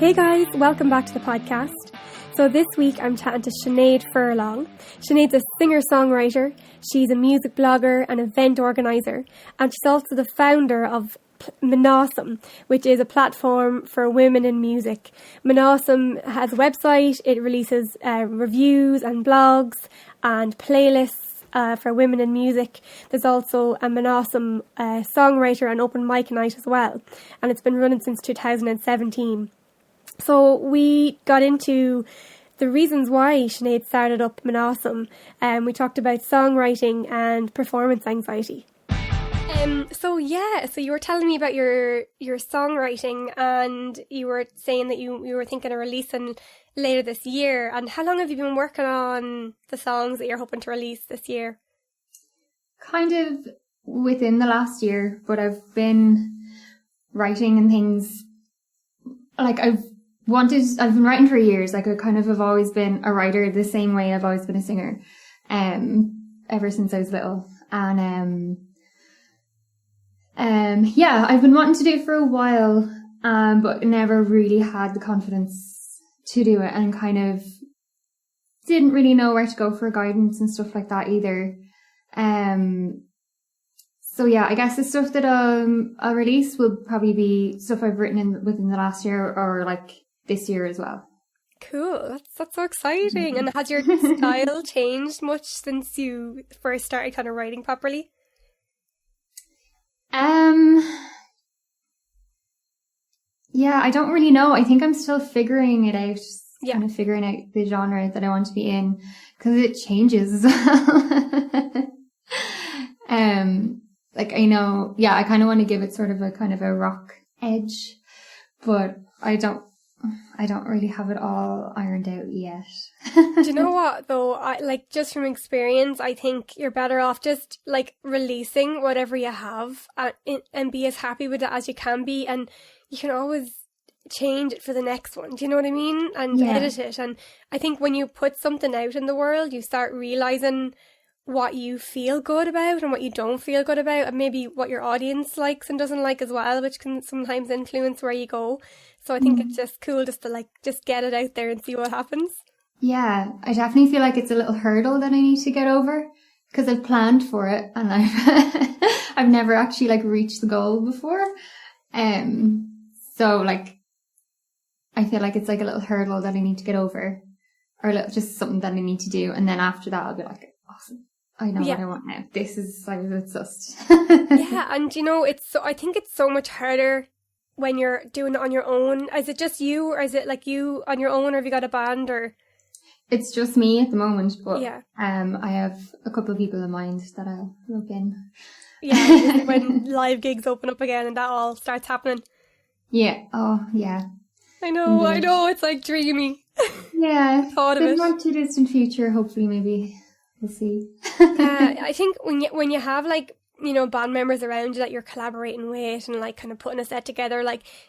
Hey guys, welcome back to the podcast. So this week I'm chatting to Sinéad Furlong. Sinéad's a singer-songwriter, she's a music blogger and event organiser, and she's also the founder of Mnásome, which is a platform for women in music. Mnásome has a website, it releases reviews and blogs and playlists for women in music. There's also a Mnásome songwriter and open mic night as well, and it's been running since 2017. So we got into the reasons why Sinéad started up Mnásome, and we talked about songwriting and performance anxiety. So you were telling me about your songwriting, and you were saying that you were thinking of releasing later this year. And how long have you been working on the songs that you're hoping to release this year? Kind of within the last year, but I've been writing and things, like I've been writing for years. Like I kind of have always been a writer the same way I've always been a singer, ever since I was little. And I've been wanting to do it for a while, but never really had the confidence to do it, and kind of didn't really know where to go for guidance and stuff like that either. So yeah, I guess the stuff that I'll release will probably be stuff I've written within the last year, or like this year as well. Cool, that's so exciting. And has your style changed much since you first started kind of writing properly? Yeah, I don't really know. I think I'm still figuring it out. Yeah. Kind of figuring out the genre that I want to be in, because it changes as well. Like I know, yeah, I kind of want to give it sort of a kind of a rock edge, but I don't really have it all ironed out yet. Do you know what though? Just from experience, I think you're better off just like releasing whatever you have and be as happy with it as you can be, and you can always change it for the next one. Do you know what I mean? And edit it. And I think when you put something out in the world, you start realizing what you feel good about and what you don't feel good about, and maybe what your audience likes and doesn't like as well, which can sometimes influence where you go. So I think it's just cool just to just get it out there and see what happens. Yeah, I definitely feel like it's a little hurdle that I need to get over, because I've planned for it and I've never actually reached the goal before. So I feel like it's a little hurdle that I need to get over, or just something that I need to do, and then after that I'll be like, awesome, I know what I want now. This is a bit sussed. Yeah, and I think it's so much harder when you're doing it on your own. Is it just you, or is it you on your own, or have you got a band, or? It's just me at the moment, but I have a couple of people in mind that I'll rope in. Yeah, when live gigs open up again and that all starts happening. Yeah. Oh, yeah. I know. It's dreamy. Yeah. Thought of it. Not too distant future. Hopefully, maybe we'll see. I think when you have band members around you that you're collaborating with and kind of putting a set together,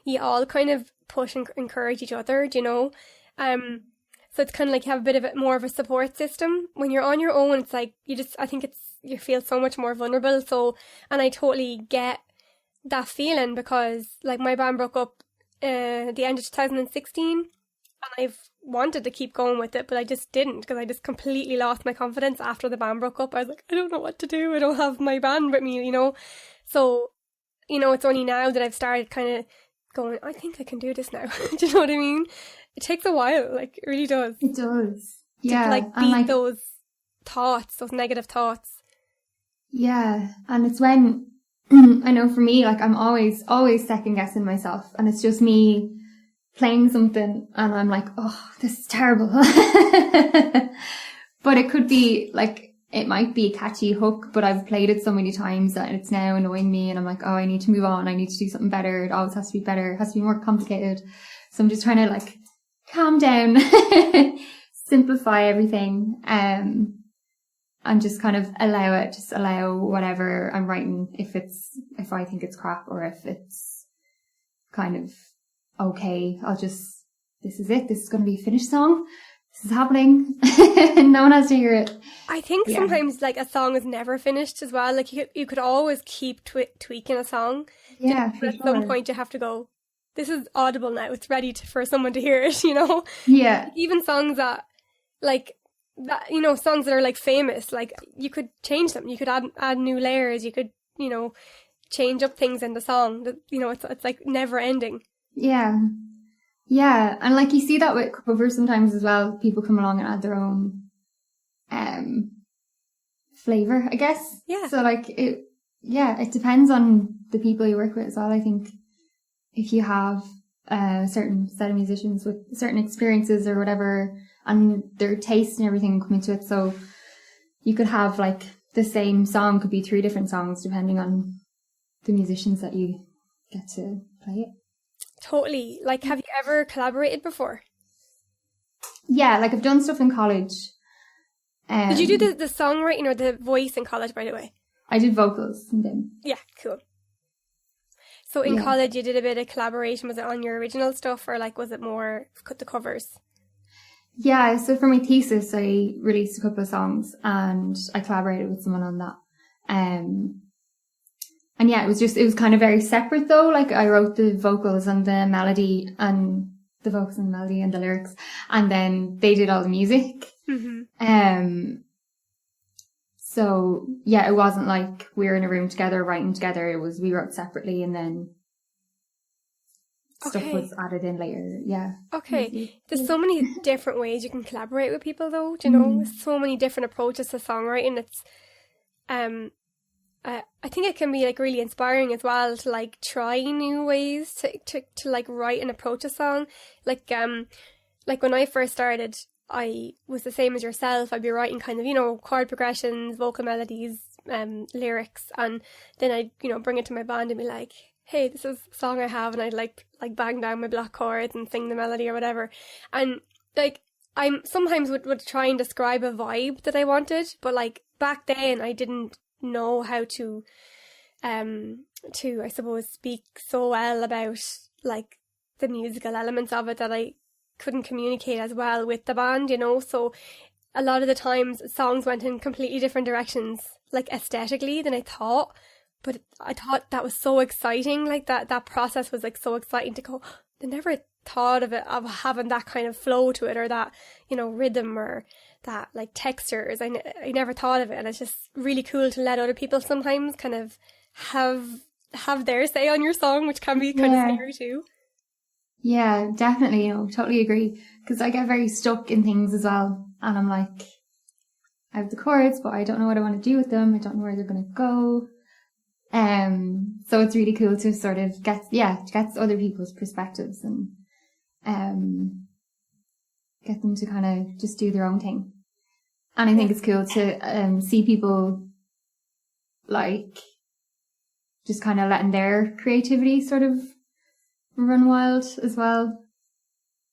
you all kind of push and encourage each other. Do you know? So it's kind of you have a bit of more of a support system. When you're on your own, it's I think you feel so much more vulnerable. So, and I totally get that feeling, because my band broke up at the end of 2016, and I've wanted to keep going with it, but I just didn't, because I just completely lost my confidence after the band broke up. I was I don't know what to do. I don't have my band with me, So, it's only now that I've started kind of going, I think I can do this now. Do you know what I mean? It takes a while, it really does. It does. Yeah. To beat those thoughts, those negative thoughts. Yeah. And it's when, I know for me, I'm always second guessing myself, and it's just me playing something and I'm oh, this is terrible. But it could be it might be a catchy hook, but I've played it so many times that it's now annoying me, and I'm oh, I need to move on. I need to do something better. It always has to be better. It has to be more complicated. So I'm just trying to calm down, simplify everything, and just kind of allow whatever I'm writing, if I think it's crap, or if it's kind of okay, this is it. This is going to be a finished song. This is happening. No one has to hear it. I think sometimes a song is never finished as well. You could always keep tweaking a song. Yeah, At some point you have to go, this is audible now. It's ready for someone to hear it, you know? Yeah. Even songs that, like, that, you know, songs that are, like, famous, like, you could change them. You could add new layers. You could, you know, change up things in the song. That, you know, it's like never ending. Yeah. Yeah. And like you see that with covers sometimes as well. People come along and add their own flavor, I guess. Yeah. So like it depends on the people you work with as well. I think if you have a certain set of musicians with certain experiences or whatever, and their taste and everything come into it, so you could have like the same song could be 3 different songs depending on the musicians that you get to play it. Totally. Like, have you ever collaborated before? Yeah, like I've done stuff in college. Did you do the songwriting or the voice in college, by the way? I did vocals and then. Yeah, cool. So in college you did a bit of collaboration. Was it on your original stuff, or like was it more the covers? Yeah, so for my thesis I released a couple of songs and I collaborated with someone on that. And yeah, it was kind of very separate though. Like I wrote the vocals and the melody and the lyrics, and then they did all the music. Mm-hmm. So yeah, it wasn't like we were in a room together writing together. It was we wrote separately and then stuff was added in later. Yeah. Okay. There's so many different ways you can collaborate with people though. Do you know? There's so many different approaches to songwriting. It's I think it can be like really inspiring as well to like try new ways to like write and approach a song. Like when I first started, I was the same as yourself. I'd be writing kind of, you know, chord progressions, vocal melodies, lyrics, and then I'd, you know, bring it to my band and be like, hey, this is a song I have, and I'd like bang down my block chords and sing the melody or whatever. And like I'm sometimes would try and describe a vibe that I wanted, but like back then I didn't know how to I suppose speak so well about like the musical elements of it that I couldn't communicate as well with the band, you know. So a lot of the times songs went in completely different directions, like aesthetically, than I thought. But I thought that was so exciting, like that process was like so exciting to go, I never thought of having that kind of flow to it, or that, you know, rhythm, or that like textures. I never thought of it, and it's just really cool to let other people sometimes kind of have their say on your song, which can be kind of scary too. Yeah, definitely. You know, totally agree. Because I get very stuck in things as well, and I'm like, I have the chords, but I don't know what I want to do with them. I don't know where they're going to go. So it's really cool to sort of get other people's perspectives and get them to kind of just do their own thing. And I think it's cool to see people like just kind of letting their creativity sort of run wild as well.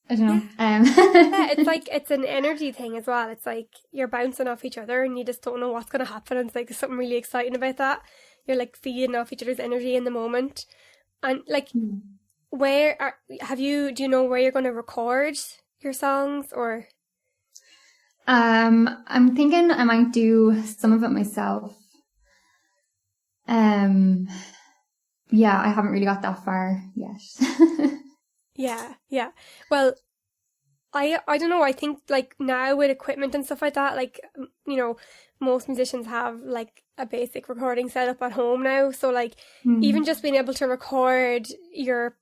I don't know. Yeah, it's like, it's an energy thing as well. It's like you're bouncing off each other and you just don't know what's going to happen. And it's like there's something really exciting about that. You're like feeding off each other's energy in the moment. And like, do you know where you're going to record your songs, or? I'm thinking I might do some of it myself. Yeah, I haven't really got that far yet. Yeah. Well, I don't know. I think like now with equipment and stuff like that, like, you know, most musicians have like a basic recording setup at home now. So like even just being able to record your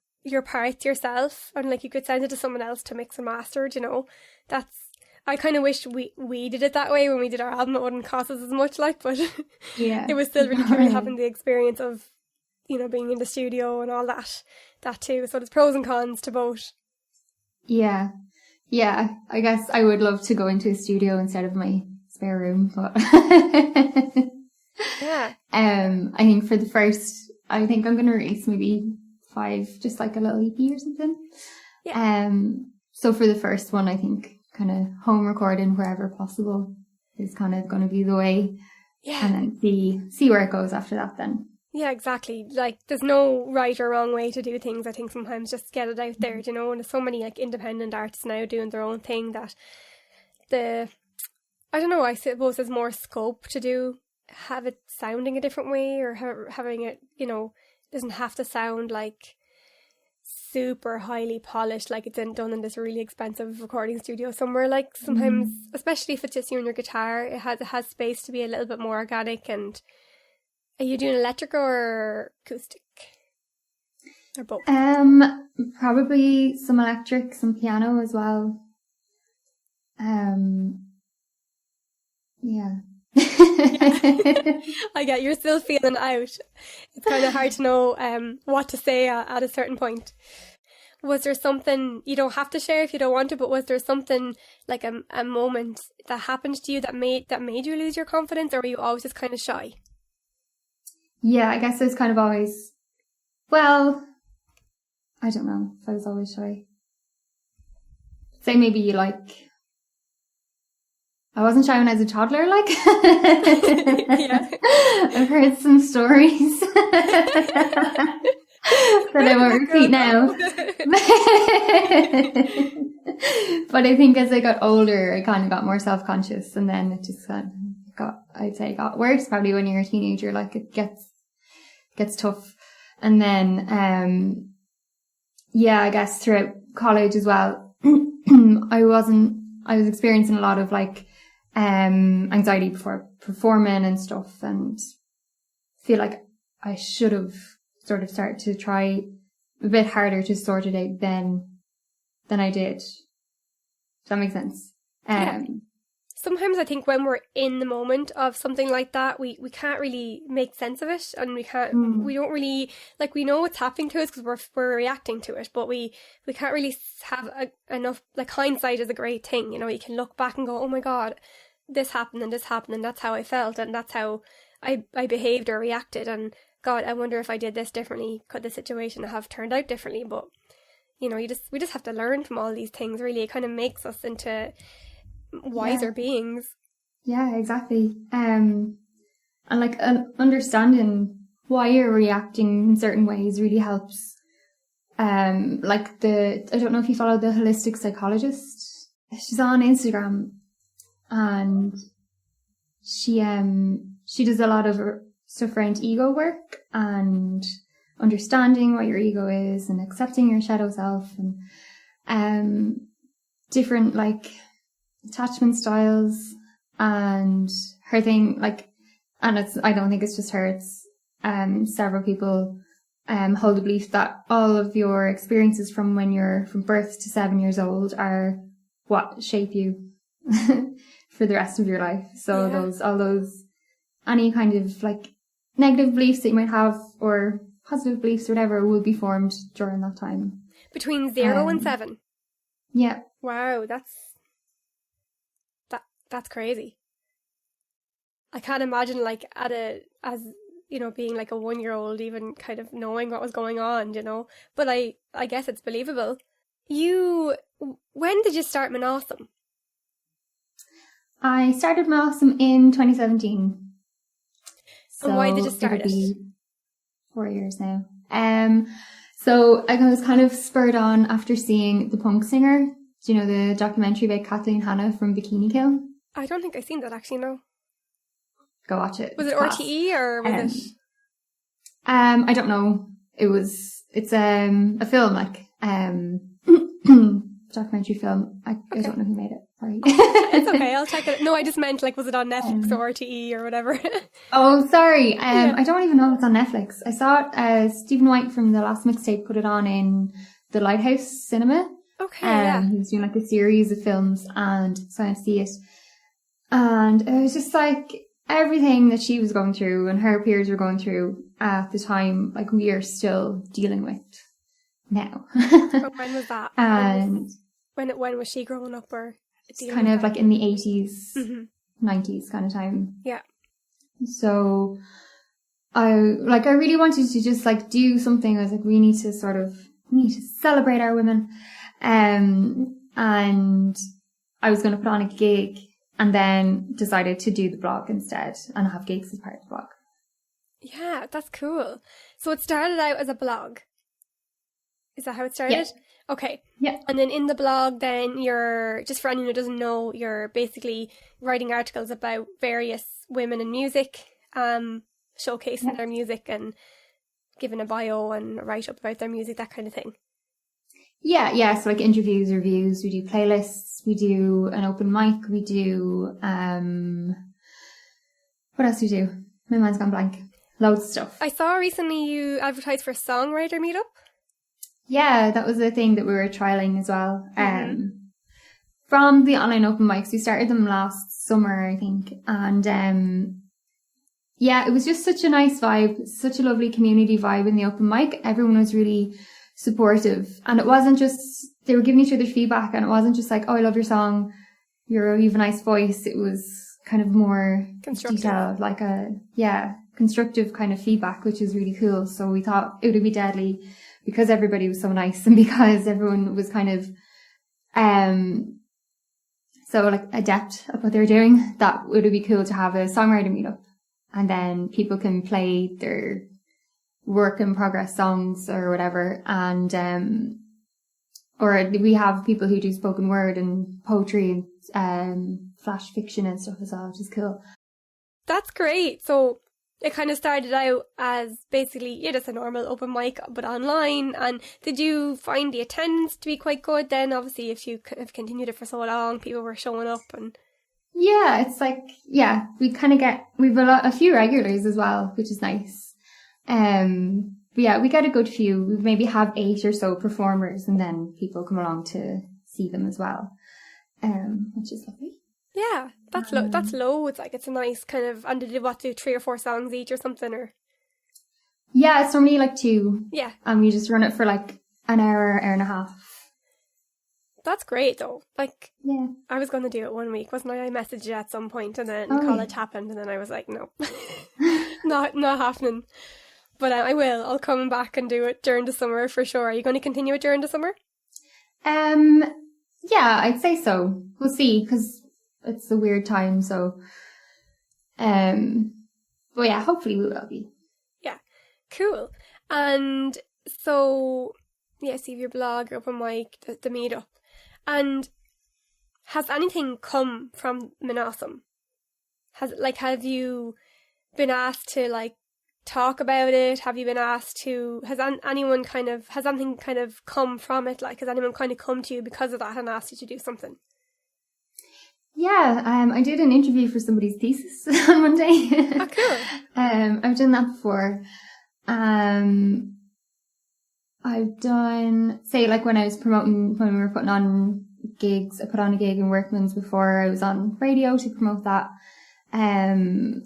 parts yourself, and like you could send it to someone else to mix and master, you know, I kind of wish we did it that way when we did our album. It wouldn't cost us as much, like, but yeah, it was still really cool having the experience of, you know, being in the studio and all that too. So there's pros and cons to both. Yeah, I guess I would love to go into a studio instead of my spare room, but yeah. I think for the first, I think I'm going to release maybe 5, just like a little EP or something. Yeah. So for the first one, I think kind of home recording wherever possible is kind of going to be the way. Yeah. And then see where it goes after that then. Yeah, exactly. Like, there's no right or wrong way to do things. I think sometimes just get it out there, you know, and there's so many like independent artists now doing their own thing that I don't know, I suppose there's more scope to have it sounding a different way, or having it, you know, doesn't have to sound like super highly polished, like it's done in this really expensive recording studio somewhere. Like sometimes, especially if it's just you and your guitar, it has space to be a little bit more organic. And are you doing electric or acoustic? Or both? Probably some electric, some piano as well. Yeah. I get you're still feeling out. It's kind of hard to know what to say at a certain point. Was there something, you don't have to share if you don't want to, but was there something like a moment that happened to you that made you lose your confidence, or were you always just kind of shy? Yeah, I guess I was kind of always, well, I don't know if I was always shy. Say maybe like, I wasn't shy when I was a toddler, like. Yeah. I've heard some stories that I won't repeat now. But I think as I got older, I kind of got more self-conscious, and then it just got worse probably when you're a teenager, like it gets tough. And then, I guess throughout college as well, I was experiencing a lot of like, anxiety before performing and stuff, and feel like I should have sort of started to try a bit harder to sort it out than I did. Does that make sense? Yeah. Sometimes I think when we're in the moment of something like that, we can't really make sense of it, and we don't really, like, we know what's happening to us because we're reacting to it, but we can't really have enough, like, hindsight is a great thing, you know. You can look back and go, oh my God, this happened and that's how I felt, and that's how I behaved or reacted, and God, I wonder if I did this differently, could the situation have turned out differently? But, you know, we just have to learn from all these things, really. It kind of makes us into wiser beings. Yeah, exactly. And like understanding why you're reacting in certain ways really helps. Like I don't know if you follow the holistic psychologist. She's on Instagram, and she does a lot of stuff around ego work and understanding what your ego is and accepting your shadow self, and different like attachment styles. And her thing, like, and I don't think it's just her, it's several people hold the belief that all of your experiences from when you're from birth to 7 years old are what shape you for the rest of your life. So all those any kind of like negative beliefs that you might have or positive beliefs or whatever will be formed during that time. Between 0 and 7? Yeah. Wow, that's crazy. I can't imagine like as you know, being like a 1-year-old even kind of knowing what was going on, you know. But I guess it's believable. When did you start Mnásome? I started Mnásome in 2017. So and why did you start it? 4 years now. So I was kind of spurred on after seeing The Punk Singer. Do you know the documentary about Kathleen Hanna from Bikini Kill? I don't think I've seen that actually, no. Go watch it. Was it RTE or was it? I don't know. It's a film, like documentary film. I don't know who made it. Sorry. It's okay, I'll check it. No, I just meant like, was it on Netflix or RTE or whatever? Oh, sorry. I don't even know if it's on Netflix. I saw it, Stephen White from The Last Mixtape put it on in the Lighthouse Cinema. Okay, He was doing like a series of films, and so I see it. And it was just like everything that she was going through and her peers were going through at the time, like we are still dealing with now. When was that? And when was she growing up, or it's kind of like in the 80s, 90s kind of time. Yeah. So I really wanted to just like do something. I was like, we need to celebrate our women. And I was going to put on a gig, and then decided to do the blog instead and have gigs as part of the blog. Yeah, that's cool. So it started out as a blog. Is that how it started? Yeah. Okay. Yeah. And then in the blog, then you're, just for anyone who doesn't know, you're basically writing articles about various women in music, showcasing their music and giving a bio and a write-up about their music, that kind of thing. Yeah. So like interviews, reviews, we do playlists, we do an open mic, we do, what else do we do? My mind's gone blank. Loads of stuff. I saw recently you advertised for a songwriter meetup. Yeah, that was a thing that we were trialing as well. From the online open mics, we started them last summer, I think. And, yeah, it was just such a nice vibe, such a lovely community vibe in the open mic. Everyone was really supportive. And it wasn't just, they were giving each other feedback, and it wasn't just like, oh, I love your song, you have a nice voice. It was kind of more detailed, like constructive kind of feedback, which is really cool. So we thought it would be deadly, because everybody was so nice and because everyone was kind of, so like adept at what they were doing, that it would be cool to have a songwriter meetup. And then people can play their work in progress songs or whatever. And, or we have people who do spoken word and poetry and flash fiction and stuff as well, which is cool. That's great. So it kind of started out as basically, just a normal open mic, but online. And did you find the attendance to be quite good then? Obviously, if you have continued it for so long, people were showing up and... Yeah, it's like, we kind of we've a few regulars as well, which is nice. But yeah, we get a good few. We maybe have 8 or so performers, and then people come along to see them as well, which is lovely. Yeah, that's loads. Like, it's a nice kind of, and did you do 3 or 4 songs each or something, or? Yeah, it's normally like 2. Yeah. And we just run it for like an hour and a half. That's great though. Like, yeah, I was going to do it one week, wasn't I? I messaged you at some point, and then college happened, and then I was like, no, not happening. But I will. I'll come back and do it during the summer for sure. Are you going to continue it during the summer? Yeah, I'd say so. We'll see, because it's a weird time. So, but yeah, hopefully we will be. Yeah, cool. And so, yeah, see your blog, your open mic, the meetup. And has anything come from Mnásome? Have you been asked to like talk about it? Have you been asked to, has anything kind of come from it? Like, has anyone kind of come to you because of that and asked you to do something? Yeah, I did an interview for somebody's thesis on Monday. Oh, cool. I've done that before. I've done, say, like when I was when we were putting on gigs, I put on a gig in Workman's before. I was on radio to promote that. And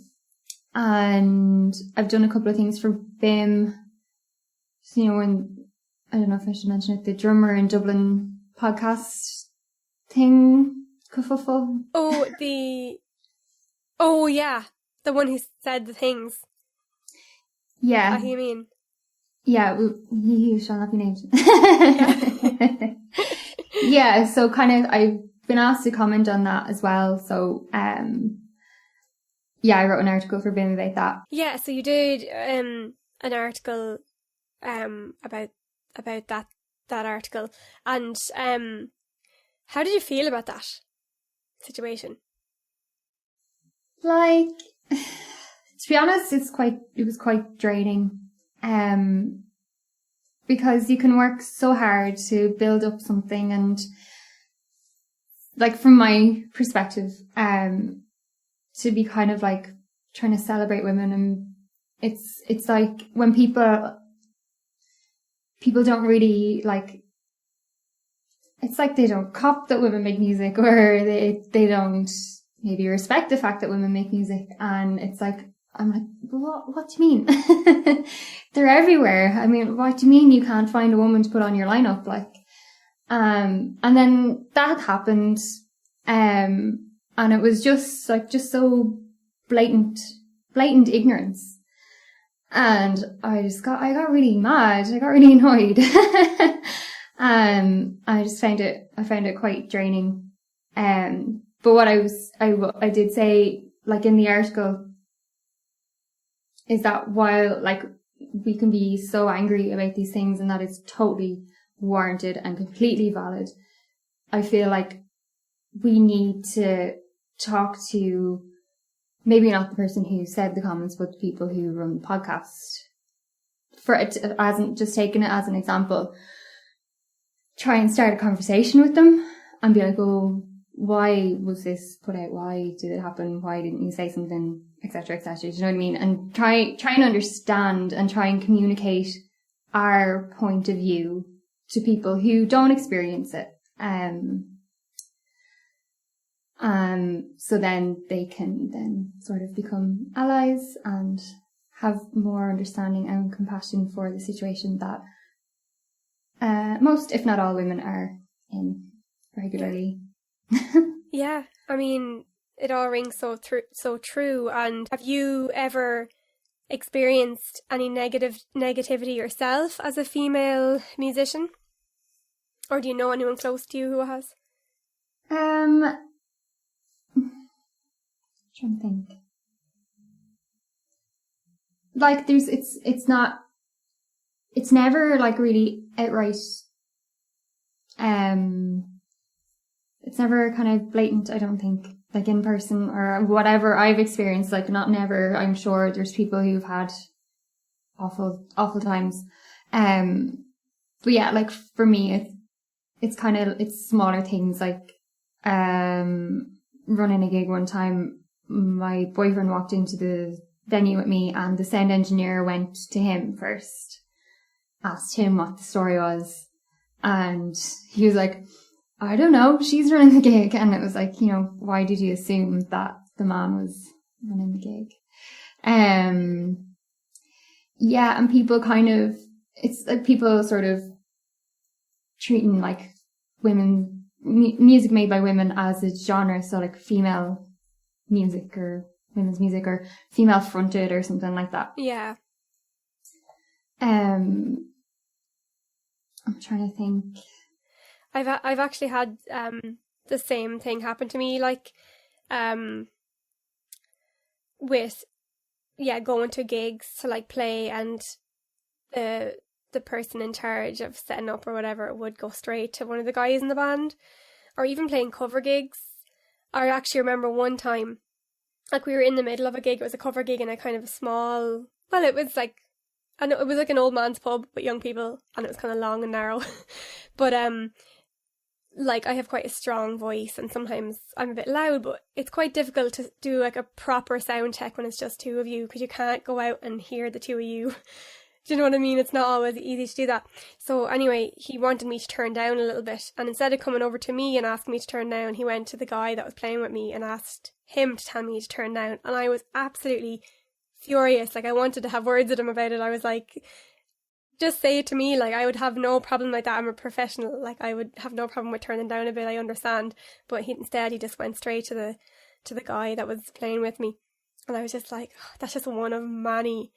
I've done a couple of things for BIM. So, when, I don't know if I should mention it, the Drummer in Dublin podcast thing, kerfuffle. Oh, yeah. The one who said the things. Yeah. What do you mean? Yeah, he shall not be named. Yeah. Yeah, so kind of, I've been asked to comment on that as well. So, yeah, I wrote an article for BIM about that. Yeah, so you did an article about that article. And how did you feel about that situation? Like, to be honest, it was quite draining. Because you can work so hard to build up something, and like from my perspective, to be kind of like trying to celebrate women, and it's like when people don't really like, it's like they don't cop that women make music, or they don't maybe respect the fact that women make music, and it's like, I'm like, what do you mean? They're everywhere. I mean, what do you mean you can't find a woman to put on your lineup? Like, and then that happened. And it was just so blatant ignorance. And I got really mad. I got really annoyed. I just found it quite draining. But what I did say, like in the article, is that while like we can be so angry about these things, and that is totally warranted and completely valid, I feel like we need to talk to maybe not the person who said the comments, but the people who run the podcast. For it, as just taking it as an example, try and start a conversation with them and be like, oh, why was this put out? Why did it happen? Why didn't you say something? Etc. etc. Do you know what I mean? And try and understand and try and communicate our point of view to people who don't experience it. So then they can then sort of become allies and have more understanding and compassion for the situation that most, if not all, women are in regularly. Yeah, I mean, it all rings so true. And have you ever experienced any negativity yourself as a female musician? Or do you know anyone close to you who has? I'm trying to think. Like, it's never like really outright, it's never kind of blatant, I don't think, like in person or whatever I've experienced, like not never, I'm sure there's people who've had awful times. But yeah, like for me, it's smaller things, like, running a gig one time, my boyfriend walked into the venue with me and the sound engineer went to him first, asked him what the story was, and he was like, I don't know, she's running the gig. And it was like, you know, why did you assume that the man was running the gig? Yeah, and people it's like people sort of treating like women, music made by women as a genre, so like female music or women's music or female fronted or something like that. Yeah. I'm trying to think. I've actually had the same thing happen to me, like with going to gigs to like play, and the person in charge of setting up or whatever would go straight to one of the guys in the band, or even playing cover gigs. I actually remember one time, like we were in the middle of a gig. It was a cover gig in a kind of a small, well, it was like, I know it was like an old man's pub with young people, and it was kind of long and narrow. But like I have quite a strong voice and sometimes I'm a bit loud, but it's quite difficult to do like a proper sound check when it's just two of you, because you can't go out and hear the two of you. Do you know what I mean? It's not always easy to do that. So anyway, he wanted me to turn down a little bit, and instead of coming over to me and asking me to turn down, he went to the guy that was playing with me and asked him to tell me to turn down. And I was absolutely furious. Like, I wanted to have words with him about it. I was like, just say it to me. Like, I would have no problem like that. I'm a professional. Like, I would have no problem with turning down a bit. I understand. But instead he just went straight to the guy that was playing with me. And I was just like, oh, that's just one of many.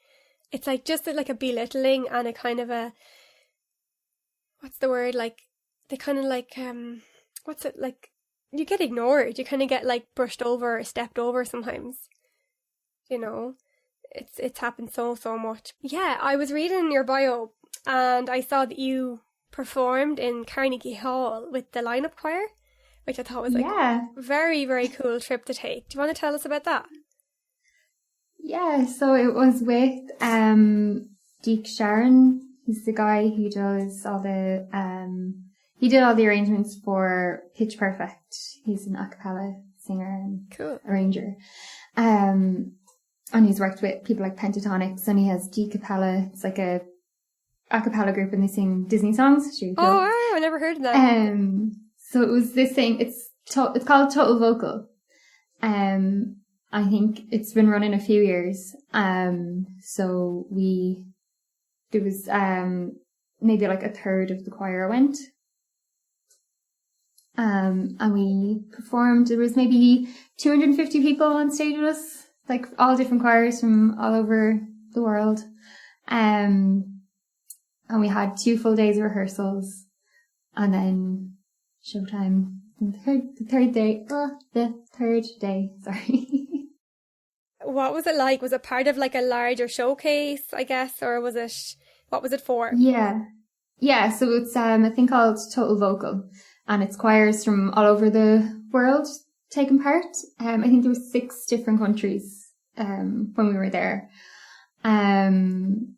It's like just like a belittling and a kind of a, what's the word? Like, they kind of like, what's it? Like, you get ignored. You kind of get like brushed over or stepped over sometimes. You know? It's happened so much. Yeah, I was reading your bio and I saw that you performed in Carnegie Hall with the lineup choir, which I thought was like very, very cool trip to take. Do you want to tell us about that? Yeah, so it was with Deek Sharon. He's the guy who does all the he did all the arrangements for Pitch Perfect. He's an a cappella singer and arranger. And he's worked with people like Pentatonics, and he has Decapella. It's like a cappella group, and they sing Disney songs. It's really cool. Oh, wow, I never heard of that. So it was this thing. It's called Total Vocal. I think it's been running a few years. So there was maybe like a third of the choir went. And we performed. There was maybe 250 people on stage with us. Like all different choirs from all over the world. And we had 2 full days of rehearsals and then showtime the third day, sorry. What was it like? Was it part of like a larger showcase, I guess, or what was it for? Yeah, so it's a thing called Total Vocal, and it's choirs from all over the world taking part. I think there were 6 different countries when we were there. And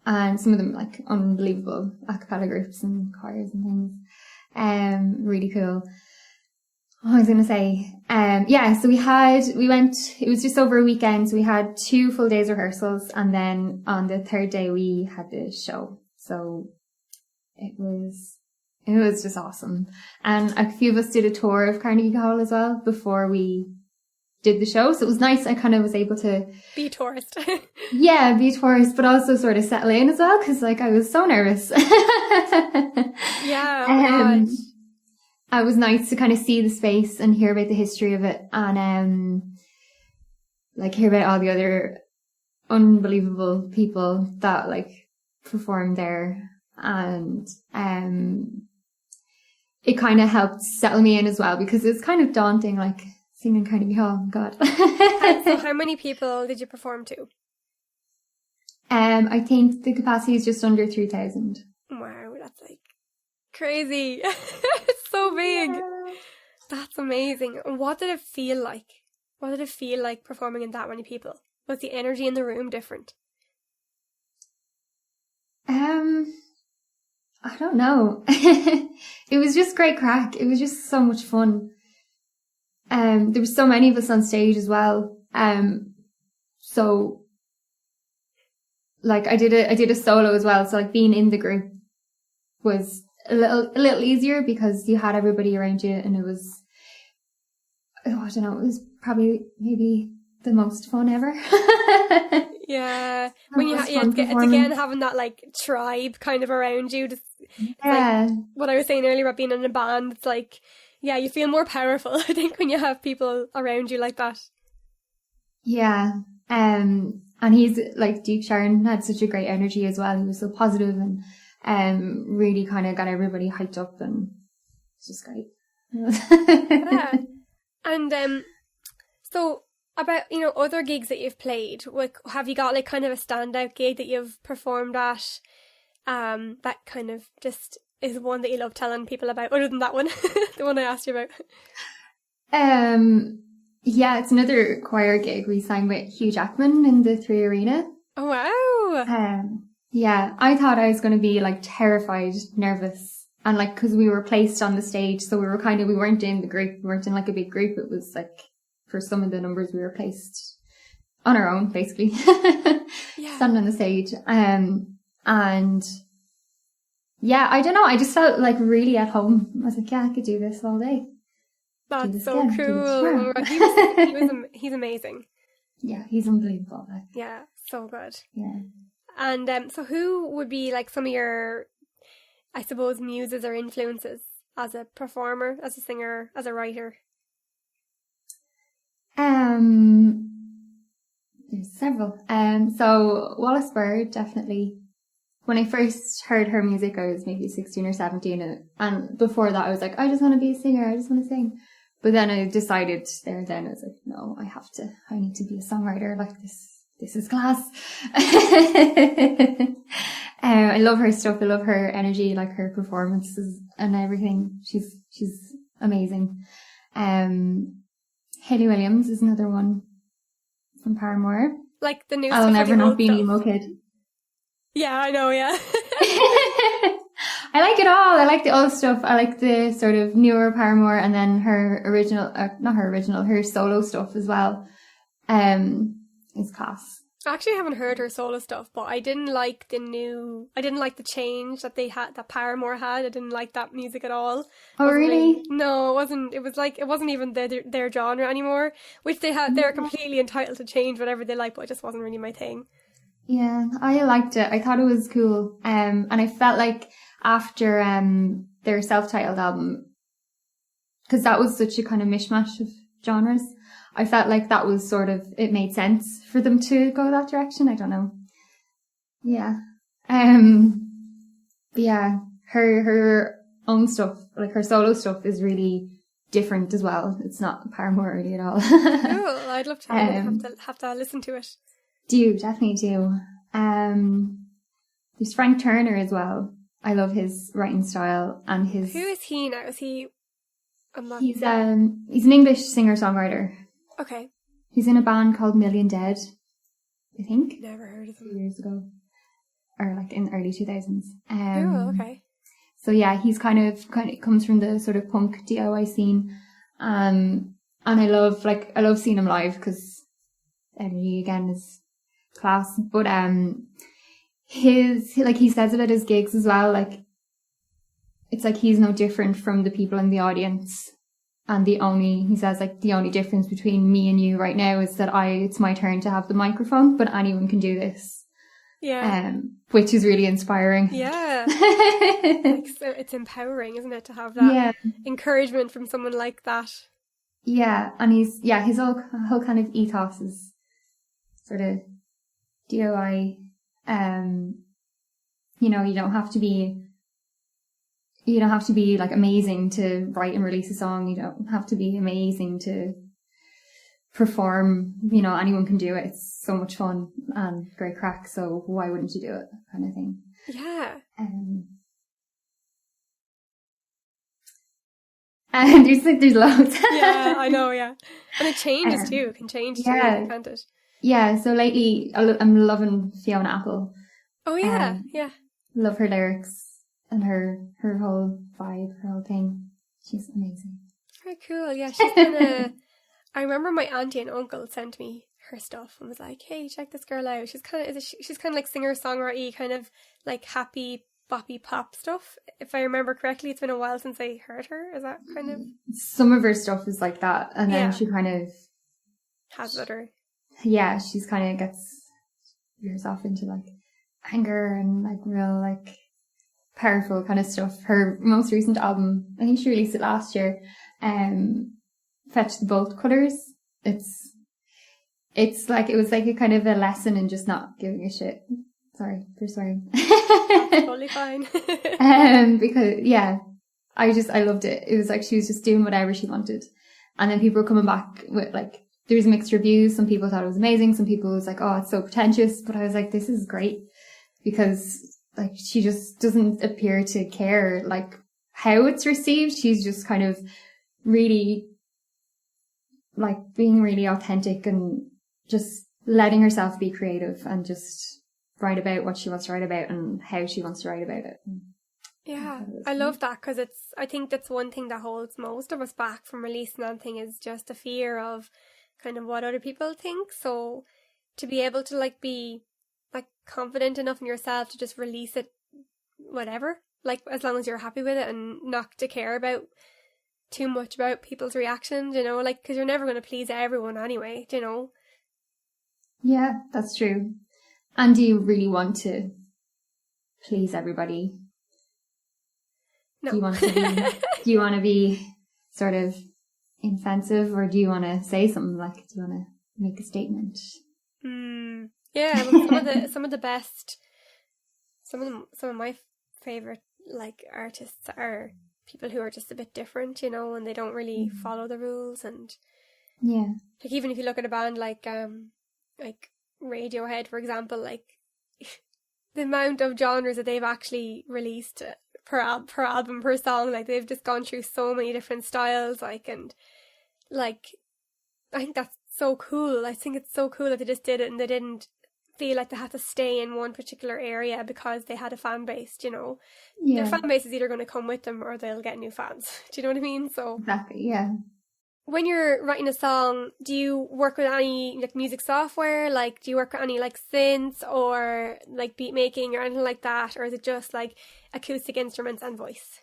and some of them like unbelievable a cappella groups and choirs and things. Really cool. What was I going to say? So we went, it was just over a weekend. So we had 2 full days rehearsals, and then on the 3rd day we had the show. So it was just awesome. And a few of us did a tour of Carnegie Hall as well before we did the show. So it was nice. I kind of was able to be a tourist. Yeah, be a tourist, but also sort of settle in as well. Cause like I was so nervous. Yeah. Oh it was nice to kind of see the space and hear about the history of it, and like hear about all the other unbelievable people that like performed there, and it kind of helped settle me in as well, because it's kind of daunting, like singing Carnegie Hall. God. So how many people did you perform to? I think the capacity is just under 3,000. Wow, that's like crazy. It's so big. Yeah. That's amazing. And what did it feel like? What did it feel like performing in that many people? Was the energy in the room different? I don't know. It was just great crack. It was just so much fun. There were so many of us on stage as well. So like I did a solo as well. So like being in the group was a little easier because you had everybody around you, and it was, I don't know, it was probably maybe the most fun ever. Yeah, when it's again having that like tribe kind of around you. Just, yeah, like what I was saying earlier about being in a band, it's like, yeah, you feel more powerful, I think, when you have people around you like that. Yeah, and he's like, Duke Sharon had such a great energy as well. He was so positive and really kind of got everybody hyped up, and it's just great. Yeah. And so about, other gigs that you've played, like, have you got like kind of a standout gig that you've performed at, that kind of just is one that you love telling people about, other than that one, the one I asked you about? Yeah, it's another choir gig. We sang with Hugh Jackman in the 3 Arena. Oh wow. Yeah, I thought I was going to be like terrified, nervous, and like, cause we were placed on the stage, so we weren't in the group, we weren't in like a big group. It was like, for some of the numbers we were placed on our own, basically. Yeah. Standing on the stage. And yeah, I don't know, I just felt like really at home. I was like, yeah, I could do this all day. That's so cool. He's amazing. Yeah, he's unbelievable. Yeah, so good. Yeah. And so who would be like some of your, I suppose, muses or influences as a performer, as a singer, as a writer? There's several. So Wallace Bird, definitely. When I first heard her music, I was maybe 16 or 17, and before that I was like, I just want to be a singer, I just want to sing. But then I decided I was like, no, I need to be a songwriter. Like this is class. I love her stuff. I love her energy, like her performances and everything. She's amazing. Hayley Williams is another one from Paramore. Like the new I'll Never Not Be an Emo Kid. Yeah, I know, yeah. I like it all. I like the old stuff. I like the sort of newer Paramore, and then her solo stuff as well. Is class. I actually haven't heard her solo stuff, but I didn't like the change that they had, that Paramore had. I didn't like that music at all. Oh, really? No, it wasn't. It was like, it wasn't even their genre anymore, which they're completely entitled to change whatever they like, but it just wasn't really my thing. Yeah, I liked it. I thought it was cool. And I felt like after their self-titled album, because that was such a kind of mishmash of genres, I felt like that was sort of, it made sense for them to go that direction. I don't know. Yeah. But yeah, her own stuff, like her solo stuff, is really different as well. It's not Paramore really at all. Cool. I'd love to have to listen to it. Definitely do. There's Frank Turner as well. I love his writing style and his. Who is he now? Is he? He's an English singer-songwriter. Okay. He's in a band called Million Dead, I think. Never heard of them. 2 years ago. or like in the early 2000s. Oh, okay. So yeah, he's kind of comes from the sort of punk DIY scene. And I love seeing him live because energy again is class. But his, like he says about his gigs as well, like it's like he's no different from the people in the audience. And he says like the only difference between me and you right now is that it's my turn to have the microphone, but anyone can do this. Yeah. Which is really inspiring. Yeah. Like, so it's empowering, isn't it, to have that encouragement from someone like that. Yeah. And his whole kind of ethos is sort of DIY. You know, you don't have to be like amazing to write and release a song. You don't have to be amazing to perform. You know, anyone can do it. It's so much fun and great crack. So why wouldn't you do it? Kind of thing. Yeah. And there's loads. Yeah, I know. Yeah, and it changes too. It can change too, can't it? Yeah. So lately, I'm loving Fiona Apple. Oh yeah, yeah. Love her lyrics and her whole vibe, her whole thing. She's amazing. Very cool. Yeah, she's kind I remember my auntie and uncle sent me her stuff and was like, "Hey, check this girl out. She's kind of like singer-songwriter, kind of like happy boppy pop stuff." If I remember correctly, it's been a while since I heard her. Is that kind of some of her stuff is like that, and then she kind of has other. Yeah, she's kind of gets veers off into like anger and like real like powerful kind of stuff. Her most recent album, I think she released it last year, Fetch the Bolt Cutters. It's like, it was like a kind of a lesson in just not giving a shit. Sorry for swearing. Totally fine. Because I loved it. It was like she was just doing whatever she wanted. And then people were coming back with like, there was mixed reviews. Some people thought it was amazing. Some people was like, oh, it's so pretentious. But I was like, this is great, because like she just doesn't appear to care like how it's received. She's just kind of really like being really authentic and just letting herself be creative and just write about what she wants to write about and how she wants to write about it. Yeah, I love that, because I think that's one thing that holds most of us back from releasing anything is just the fear of kind of what other people think. So to be able to like be like confident enough in yourself to just release it, whatever, like as long as you're happy with it and not to care about too much about people's reactions, you know, like, because you're never going to please everyone anyway, you know. Yeah, that's true. And do you really want to please everybody? No. Do you want to be sort of offensive, or do you want to say something like, do you want to make a statement? Yeah, well, some of my favorite like artists are people who are just a bit different, you know, and they don't really follow the rules. And like, even if you look at a band like Radiohead, for example, like the amount of genres that they've actually released per album, per song, like they've just gone through so many different styles, like, and like I think that's so cool. I think it's so cool that they just did it and they didn't feel like they had to stay in one particular area because they had a fan base, you know. Their fan base is either going to come with them or they'll get new fans. Do you know what I mean? So exactly, yeah. When you're writing a song, do you work with any like music software? Like, do you work with any like synths or like beat making or anything like that? Or is it just like acoustic instruments and voice?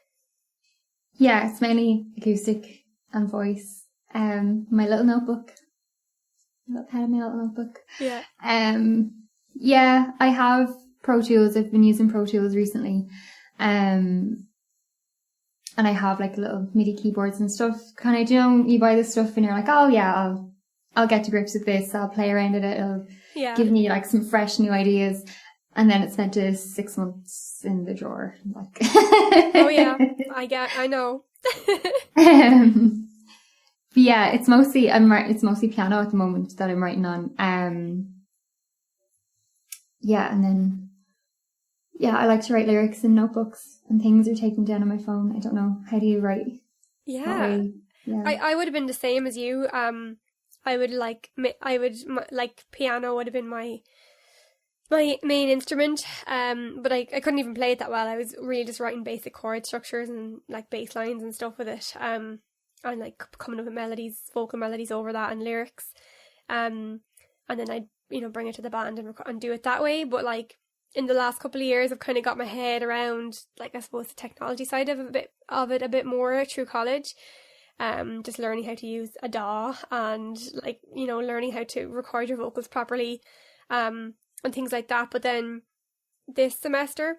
Yeah, it's mainly acoustic and voice. My little notebook. My little pen in my little notebook. Yeah. Yeah, I have Pro Tools. I've been using Pro Tools recently. And I have like little MIDI keyboards and stuff. Kind of, you know, you buy this stuff and you're like, oh yeah, I'll get to grips with this. I'll play around with it. It'll give me like some fresh new ideas. And then it's spent 6 months in the drawer. Like, oh yeah, I know. But yeah, it's mostly piano at the moment that I'm writing on. Yeah, and then I like to write lyrics in notebooks and things, or take them down on my phone. I don't know. How do you write? Yeah. I would have been the same as you. I would like piano would have been my my main instrument, but I couldn't even play it that well. I was really just writing basic chord structures and like bass lines and stuff with it, and like coming up with melodies, vocal melodies over that and lyrics, and then I'd bring it to the band and do it that way. But like in the last couple of years, I've kind of got my head around, like, I suppose the technology side of it a bit more through college. Just learning how to use a DAW and like, learning how to record your vocals properly, and things like that. But then this semester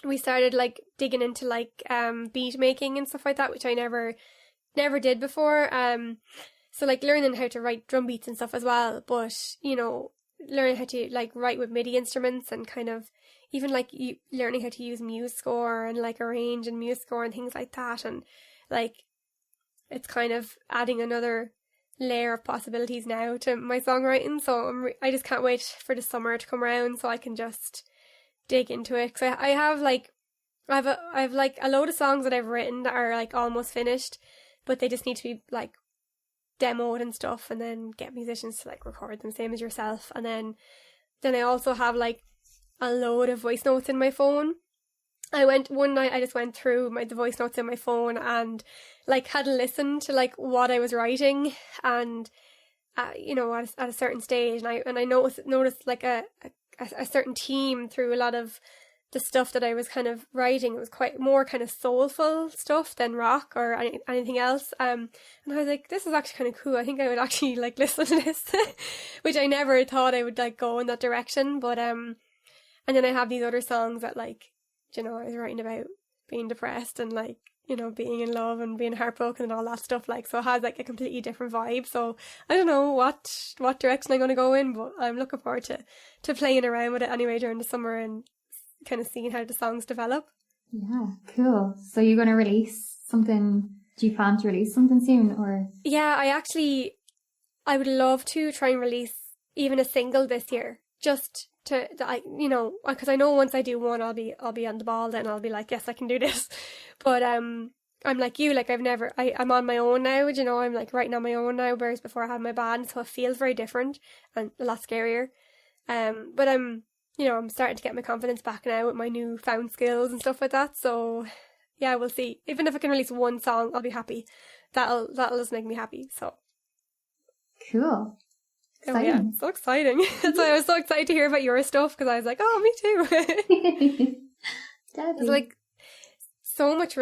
we started like digging into like beat making and stuff like that, which I never did before. So like learning how to write drum beats and stuff as well, but learning how to like write with MIDI instruments, and kind of even like learning how to use MuseScore and like arrange in MuseScore and things like that. And like it's kind of adding another layer of possibilities now to my songwriting. So I just can't wait for the summer to come around so I can just dig into it. Because I have like a load of songs that I've written that are like almost finished, but they just need to be like demoed and stuff, and then get musicians to like record them, same as yourself. And then I also have like a load of voice notes in my phone. One night I just went through the voice notes in my phone and like had a listen to like what I was writing, and at a certain stage, and I noticed like a certain theme through a lot of the stuff that I was kind of writing. It was quite more kind of soulful stuff than rock or anything else. And I was like, this is actually kind of cool. I think I would actually like listen to this, which I never thought I would like go in that direction. But and then I have these other songs that like, I was writing about being depressed and like, being in love and being heartbroken and all that stuff. Like, so it has like a completely different vibe. So I don't know what direction I'm going to go in, but I'm looking forward to playing around with it anyway during the summer and kind of seeing how the songs develop. Yeah, cool. So you're going to release something? Do you plan to release something soon, or? Yeah, I would love to try and release even a single this year, just to, because I know once I do one, I'll be on the ball then. I'll be like, yes, I can do this. But I'm like you, like I'm on my own now, I'm like writing on my own now, whereas before I had my band, so it feels very different and a lot scarier. But I'm starting to get my confidence back now with my new found skills and stuff like that. So yeah, we'll see. Even if I can release one song, I'll be happy. That'll just make me happy. So cool. Exciting. Oh yeah, so exciting. That's why I was so excited to hear about your stuff, because I was like, oh, me too. There's like so much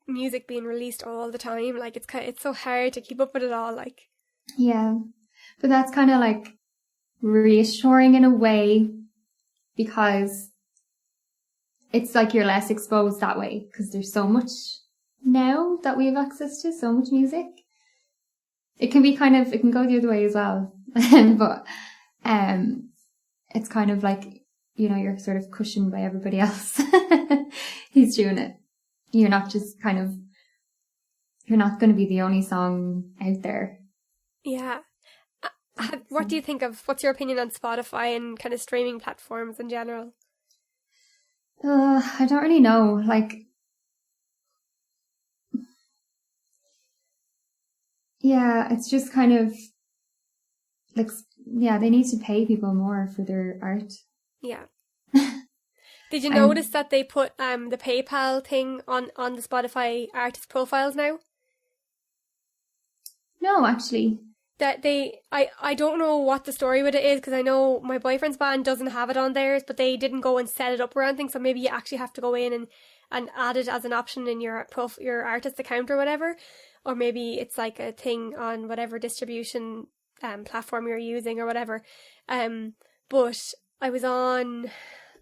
music being released all the time. Like it's so hard to keep up with it all. Like, yeah, but that's kind of like reassuring in a way, because it's like you're less exposed that way, because there's so much now that we have access to, so much music. It can go the other way as well. But it's kind of like, you're sort of cushioned by everybody else who's doing it. You're not going to be the only song out there. Yeah. What do you think what's your opinion on Spotify and kind of streaming platforms in general? I don't really know. Like, yeah, it's just kind of like, yeah, they need to pay people more for their art. Yeah. Did you notice that they put the PayPal thing on the Spotify artist profiles now? No, actually. That I don't know what the story with it is, because I know my boyfriend's band doesn't have it on theirs, but they didn't go and set it up or anything, so maybe you actually have to go in and add it as an option in your artist account or whatever, or maybe it's like a thing on whatever distribution platform you're using or whatever. But I was on,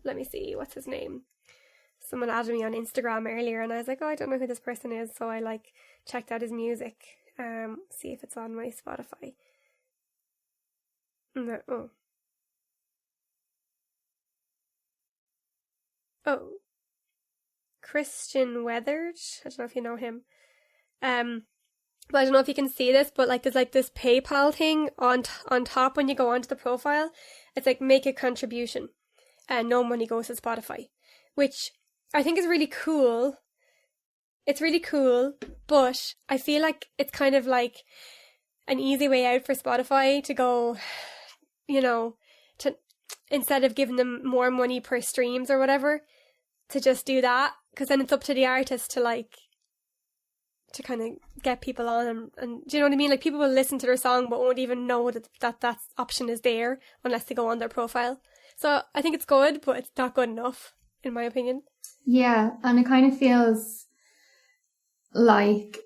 let me see, what's his name? Someone added me on Instagram earlier, and I was like, oh, I don't know who this person is, so I like checked out his music. See if it's on my Spotify. No, oh, Christian Weathered. I don't know if you know him. But I don't know if you can see this, but like there's like this PayPal thing on top when you go onto the profile. It's like make a contribution, and no money goes to Spotify, which I think is really cool. It's really cool, but I feel like it's kind of like an easy way out for Spotify to go, instead of giving them more money per streams or whatever, to just do that, because then it's up to the artist to like to kind of get people on, and do you know what I mean? Like, people will listen to their song but won't even know that option is there unless they go on their profile. So I think it's good, but it's not good enough, in my opinion. Yeah, and it kind of feels like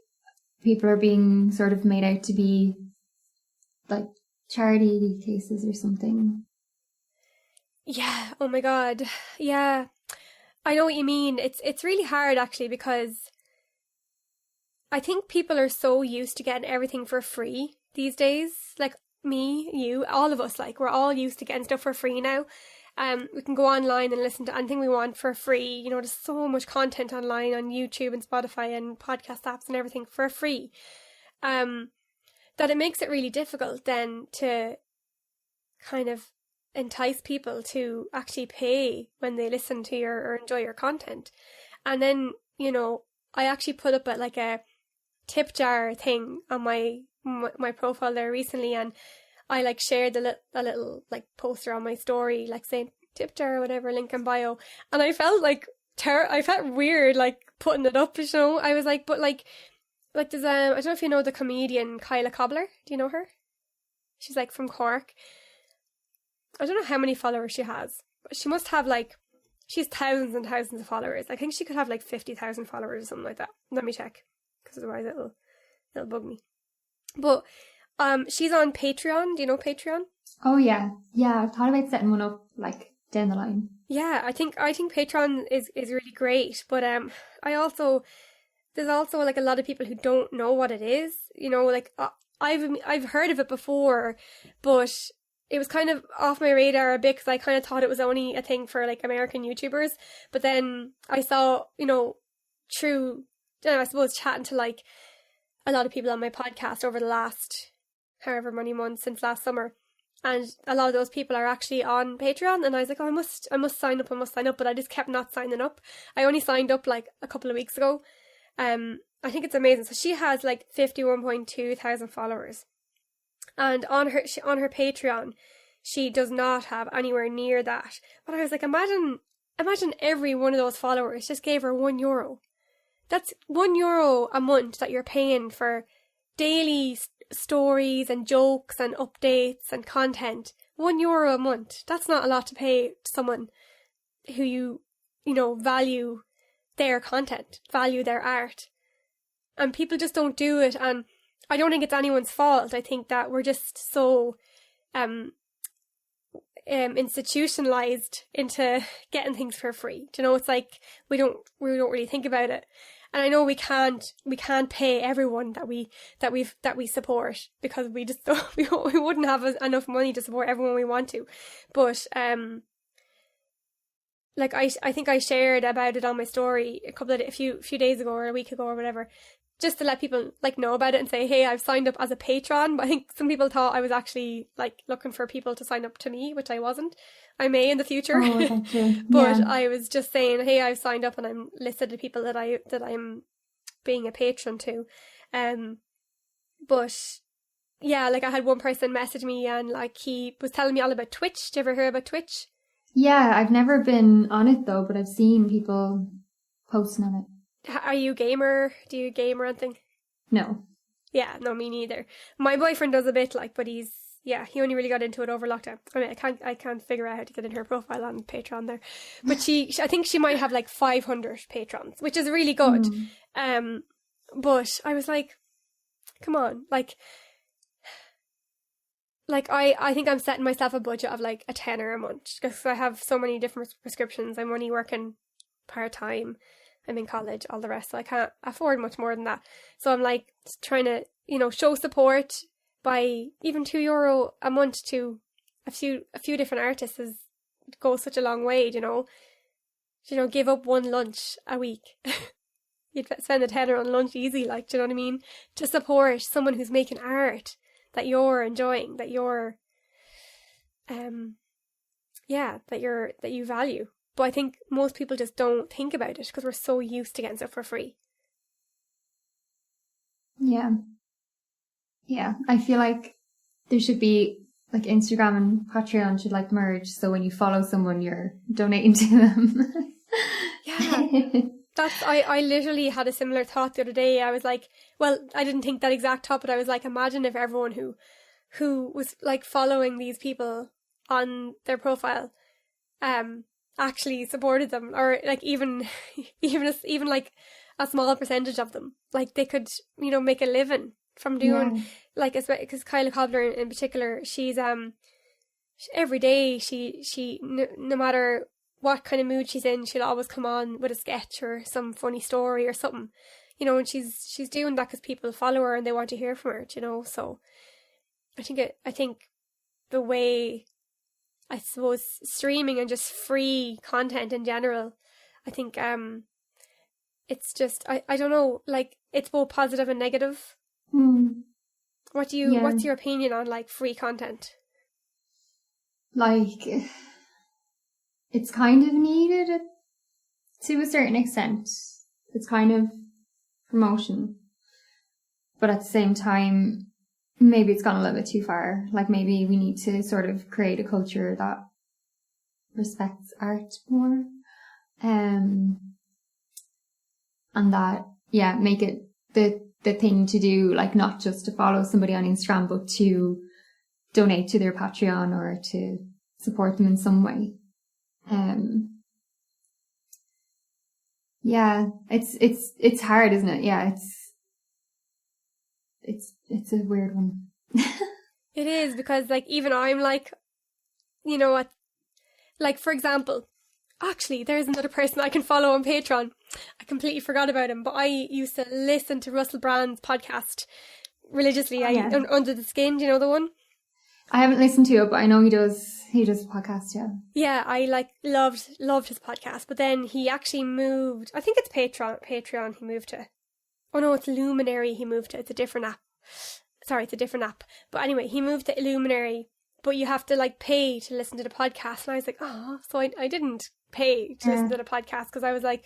people are being sort of made out to be like charity cases or something. Yeah, oh my god. Yeah, I know what you mean. It's really hard, actually, because I think people are so used to getting everything for free these days. Like, me, you, all of us, like, we're all used to getting stuff for free now. We can go online and listen to anything we want for free. You know, there's so much content online on YouTube and Spotify and podcast apps and everything for free. That it makes it really difficult then to kind of entice people to actually pay when they listen to your or enjoy your content. And then, you know, I actually put up a tip jar thing on my profile there recently, and I like shared a little like poster on my story, like saying tip jar or whatever, link in bio, and I felt like I felt weird like putting it up, you know. I was like, but like there's I don't know if you know the comedian Kyla Cobbler. Do you know her? She's like from Cork. I don't know how many followers she has, but she must have like, she's thousands and thousands of followers. I think she could have like 50,000 followers or something like that. Let me check, because otherwise it'll bug me. But she's on Patreon. Do you know Patreon? Oh yeah, I've thought about setting one up like down the line. Yeah, I think Patreon is really great, but there's also like a lot of people who don't know what it is. You know, like I've heard of it before, but it was kind of off my radar a bit because I kind of thought it was only a thing for like American YouTubers. But then I saw, you know, through, I suppose, chatting to like a lot of people on my podcast over the last however many months since last summer, and a lot of those people are actually on Patreon, and I was like, oh, I must sign up, but I just kept not signing up. I only signed up like a couple of weeks ago. I think it's amazing. So she has like 51.2 thousand followers, and on her Patreon she does not have anywhere near that. But I was like, imagine every one of those followers just gave her €1. That's €1 a month that you're paying for daily stories and jokes and updates and content. €1 a month. That's not a lot to pay to someone who you know, value their content, value their art. And people just don't do it, and I don't think it's anyone's fault. I think that we're just so institutionalized into getting things for free. Do you know, it's like we don't really think about it. And I know we can't pay everyone that we support, because we just don't, we wouldn't have enough money to support everyone we want to. But like I think I shared about it on my story a few days ago or a week ago or whatever, just to let people like know about it and say, hey, I've signed up as a patron. But I think some people thought I was actually like looking for people to sign up to me, which I wasn't. I may in the future. Oh, that's true. But yeah. I was just saying, hey, I've signed up and I'm listed the people that I'm being a patron to. But yeah, like I had one person message me, and like he was telling me all about Twitch. Do you ever hear about Twitch? Yeah, I've never been on it though, but I've seen people posting on it. Are you a gamer? Do you game or anything? No. Yeah, no, me neither. My boyfriend does a bit, like, but he only really got into it over lockdown. I mean, I can't figure out how to get in her profile on Patreon there. But I think she might have like 500 patrons, which is really good. But I was like, come on, like I think I'm setting myself a budget of like a tenner a month, because I have so many different prescriptions. I'm only working part-time. I'm in college, all the rest, so I can't afford much more than that. So I'm like trying to, you know, show support by even €2 a month to a few different artists goes such a long way, you know. You know, give up one lunch a week. You'd spend a tenner on lunch easy, like, do you know what I mean? To support someone who's making art that you're enjoying, that you're that you value. But I think most people just don't think about it because we're so used to getting stuff for free. Yeah. I feel like there should be like Instagram and Patreon should like merge. So when you follow someone, you're donating to them. Yeah. I literally had a similar thought the other day. I was like, well, I didn't think that exact thought, but I was like, imagine if everyone who was like following these people on their profile, actually supported them, or like even like a small percentage of them, like they could, make a living from doing, like, because Kyla Cobbler in particular, she's every day she no matter what kind of mood she's in, she'll always come on with a sketch or some funny story or something, and she's doing that because people follow her and they want to hear from her, so I think the way, I suppose, streaming and just free content in general, I think it's just, I don't know, like, it's both positive and negative. What's your opinion on like free content? Like, it's kind of needed to a certain extent. It's kind of promotion. But at the same time, maybe it's gone a little bit too far. Like, maybe we need to sort of create a culture that respects art more. And that, make it the thing to do, like, not just to follow somebody on Instagram, but to donate to their Patreon or to support them in some way. It's hard, isn't it? Yeah, it's a weird one. It is, because like, even I'm like, what, like, for example, actually there's another person I can follow on Patreon. I completely forgot about him, but I used to listen to Russell Brand's podcast religiously. Under the Skin, do you know the one? I haven't listened to it, but I know he does a podcast, yeah. Yeah, I like loved his podcast, but then he actually moved, I think it's Patreon he moved to. Oh no, it's Luminary he moved to. It's a different app. Sorry, it's a different app. But anyway, he moved to Luminary, but you have to like pay to listen to the podcast. And I was like, so I didn't pay to listen to the podcast, because I was like,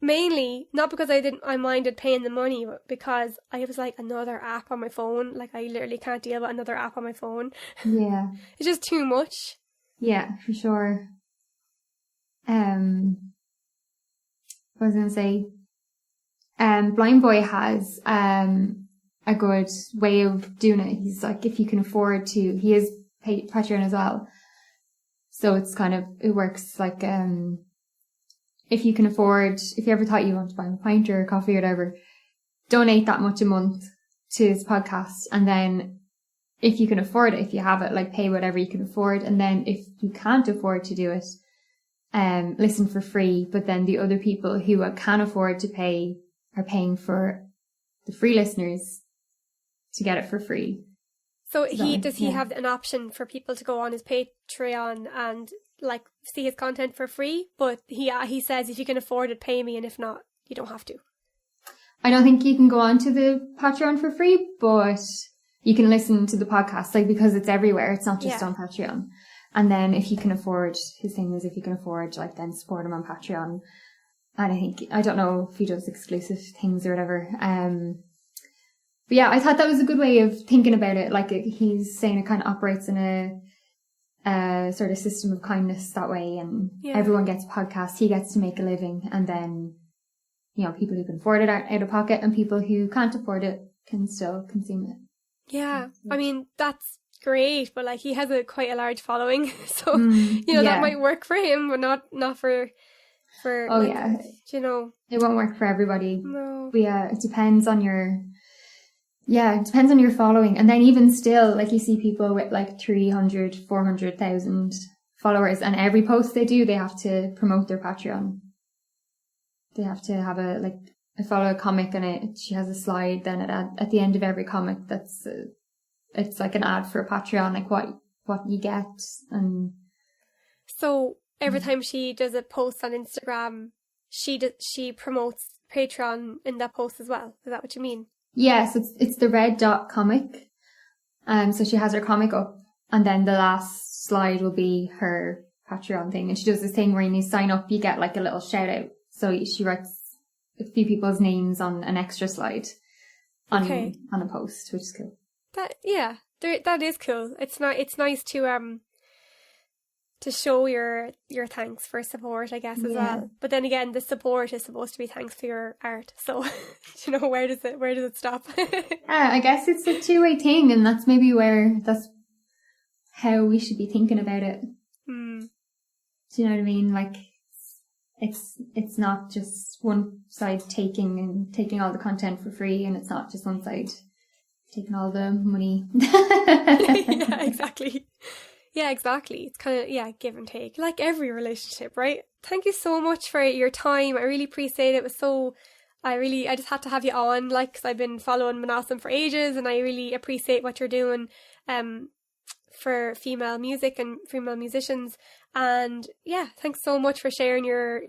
mainly not because I minded paying the money, but because I was like, another app on my phone. Like, I literally can't deal with another app on my phone. Yeah. It's just too much. Yeah, for sure. What was I going to say? Blind Boy has a good way of doing it. He's like, if you can afford to, he is Patreon as well. So it's kind of, it works like, if you can afford, if you ever thought you want to buy a pint or a coffee or whatever, donate that much a month to his podcast. And then if you can afford it, if you have it, like, pay whatever you can afford. And then if you can't afford to do it, listen for free. But then the other people who can afford to pay are paying for the free listeners to get it for free. So does he have an option for people to go on his Patreon and like see his content for free? But he says, if you can afford it, pay me, and if not, you don't have to. I don't think you can go on to the Patreon for free, but you can listen to the podcast, like, because it's everywhere. It's not just on Patreon. And then if you can afford, his thing is, if you can afford, like, then support him on Patreon. And I don't know if he does exclusive things or whatever. But yeah, I thought that was a good way of thinking about it. Like, he's saying it kind of operates in a sort of system of kindness that way, and everyone gets a podcast, he gets to make a living, and then, people who can afford it aren't out of pocket, and people who can't afford it can still consume it. Yeah, I mean, that's great, but like, he has quite a large following, so that might work for him, but not for it won't work for everybody. No. But yeah, it depends on your following. And then even still, like, you see people with like 300, 400,000 followers, and every post they do, they have to promote their Patreon. They have to have I follow a comic, and she has a slide then at the end of every comic it's like an ad for a Patreon, like what you get. And so every time she does a post on Instagram, she promotes Patreon in that post as well. Is that what you mean? Yes, it's the red dot comic. So she has her comic up, and then the last slide will be her Patreon thing. And she does this thing where when you sign up, you get like a little shout out. So she writes a few people's names on an extra slide on a post, which is cool. That is cool. It's nice to show your thanks for support, I guess, as well. But then again, the support is supposed to be thanks for your art. So, you know, where does it stop? I guess it's a two-way thing, and that's how we should be thinking about it. Do you know what I mean? Like, it's not just one side taking all the content for free, and it's not just one side taking all the money. Yeah, exactly. Yeah, exactly. It's kind of, give and take, like every relationship, right? Thank you so much for your time. I really appreciate it. It was so, I just had to have you on, like, because I've been following Mnásome for ages, and I really appreciate what you're doing for female music and female musicians. And yeah, thanks so much for sharing your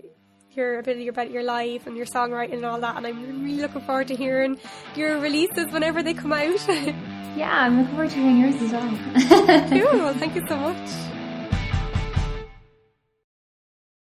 ability about your life and your songwriting and all that. And I'm really looking forward to hearing your releases whenever they come out. Yeah, I'm looking forward to hearing yours as well. Cool. Thank you so much.